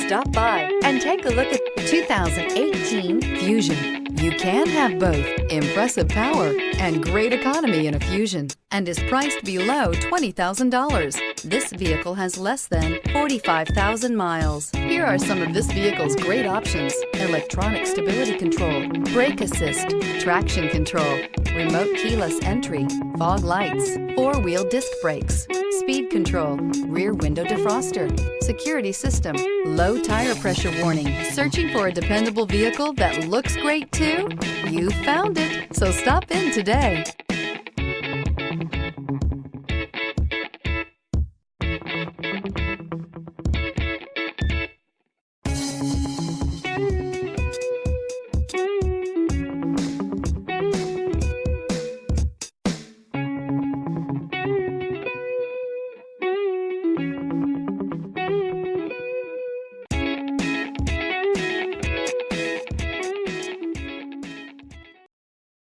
Stop by and take a look at the 2018 Fusion. You can have both impressive power and great economy in a Fusion and is priced below $20,000. This vehicle has less than 45,000 miles. Here are some of this vehicle's great options: electronic stability control, brake assist, traction control, remote keyless entry, fog lights, four-wheel disc brakes, speed control, rear window defroster, security system, low tire pressure warning. Searching for a dependable vehicle that looks great too? You found it, so stop in today.